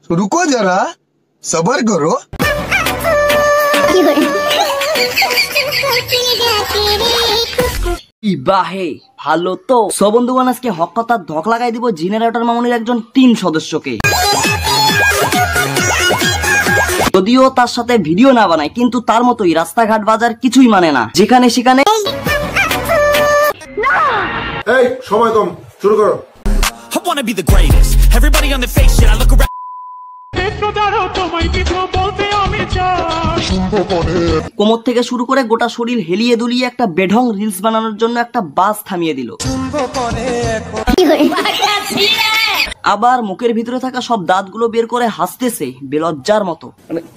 रुको जरा सबर करो। বাহে ভালো তো সব বন্ধুগণ, আজকে হক কথা ধক লাগাই দিব জেনারেটর মামুনির একজন টিম সদস্যকে। যদিও তার সাথে ভিডিও না বানায়, কিন্তু তার মতোই রাস্তাঘাট বাজার কিছুই মানে না, যেখানে সেখানে এই সময় কম, শুরু করো। I wanna be the greatest. Everybody on the fake shit. I look around. কোমর থেকে শুরু করে গোটা শরীর হেলিয়ে দুলিয়ে একটা বেঢং রিলস বানানোর জন্য একটা বাস থামিয়ে দিল। আবার মুখের ভিতরে থাকা সব দাঁতগুলো বের করে হাসতেছে বেলজ্জার মতো।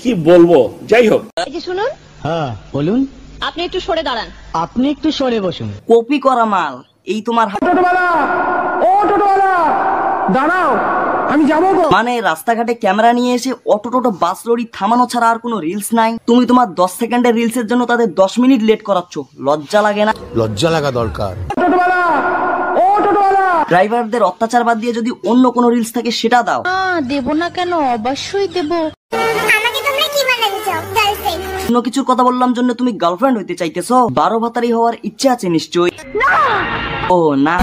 কি বলবো, যাই হোক। এই যে শুনুন। হ্যাঁ বলুন। আপনি একটু সরে দাঁড়ান। আপনি একটু সরে বসুন। কপি করা মাল। এই তোমার দাঁড়াও, আমি যাবো। মানে রাস্তাঘাটে ক্যামেরা নিয়ে এসে অটো টোটো বাস লরি থামানো ছাড়া আর কোনো রিলস নাই। তুমি তোমার 10 সেকেন্ডের রিলসের জন্য তাদের 10 মিনিট লেট করাচ্ছ। লজ্জা লাগে না? লজ্জা লাগা দরকার। ড্রাইভারদের অত্যাচার বাদ দিয়ে যদি অন্য কোনো রিলস থাকে সেটা দাও। দেব না কেন, অবশ্যই দেব। অন্য কিছুর কথা বললাম জন্য তুমি গার্লফ্রেন্ড হইতে চাইতেছো? 12 ভাতারি হওয়ার ইচ্ছা আছে নিশ্চয়ই। ও না,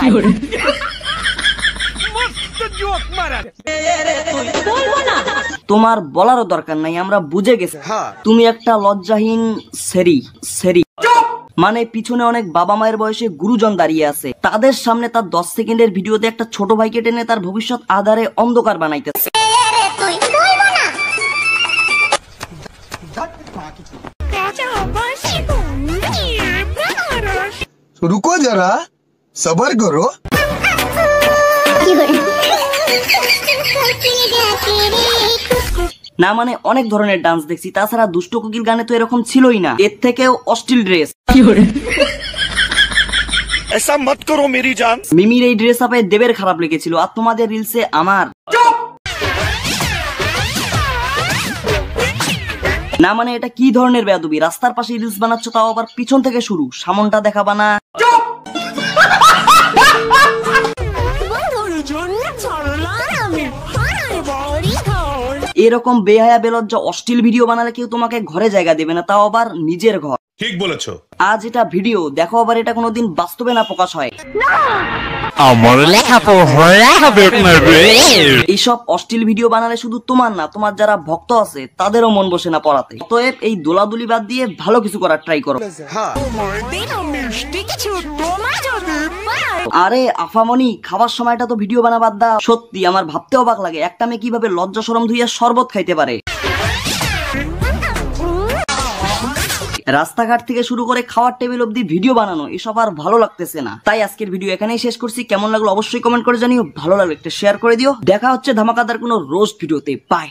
তোমার বলারও দরকার নাই, আমরা বুঝে গেছি তুমি একটা লজ্জাহীন সেরি। মানে পিছনে অনেক বাবা মায়ের বয়সে গুরুজন দাঁড়িয়ে আছে, তাদের সামনে তার 10 সেকেন্ডের ভিডিওতে একটা ছোট ভাইকে টেনে তার ভবিষ্যৎ আধারে অন্ধকার বানাইতেছে। रुको जरा सबर करो। না মানে অনেক ধরনের ডান্স দেখছি, তাছাড়া দুষ্ট কোকিল গানে তো এরকম ছিলই না, এর থেকেও অশ্লীল ড্রেস। ऐसा मत करो मेरी जान। মিমির এই ড্রেস আপে দেবের খারাপ লেগেছিল, আর তোমাদের রিলসে আমার। না মানে এটা কি ধরনের বেয়াদবি? রাস্তার পাশে রিলস বানাচ্ছ, তাও আবার পিছন থেকে শুরু, সামনটা দেখাবা না? এরকম বেহায়া বেলজ্জা অশ্লীল ভিডিও বানালে কেউ তোমাকে ঘরে জায়গা দেবে না, তাও আবার নিজের ঘর। ঠিক বলেছো। আজ এটা ভিডিও দেখো, আবার এটা কোনোদিন বাস্তবে না প্রকাশ হয়। এইসব অশ্লীল ভিডিও বানালে শুধু তোমার না, তোমার যারা ভক্ত আছে তাদেরও মন বসে না পড়াতে। অতএব এই দোলাদুলি বাদ দিয়ে ভালো কিছু করার ট্রাই করো। আরে আফামনি, খাবার সময়টা তো ভিডিও বানা বাদ দাও। সত্যি আমার ভাবতে অবাক লাগে, একটা মেয়ে কিভাবে লজ্জা শরম ধুইয়া শরবত খাইতে পারে। রাস্তাঘাট থেকে শুরু করে খাওয়ার টেবিল অব্দি ভিডিও বানানো, এসব আর ভালো লাগতেছে না। তাই আজকের ভিডিও এখানেই শেষ করছি। কেমন লাগলো অবশ্যই কমেন্ট করে জানিও, ভালো লাগলে একটা শেয়ার করে দিও। দেখা হচ্ছে ধামাকাদার কোনো রোস্ট ভিডিওতে। বাই।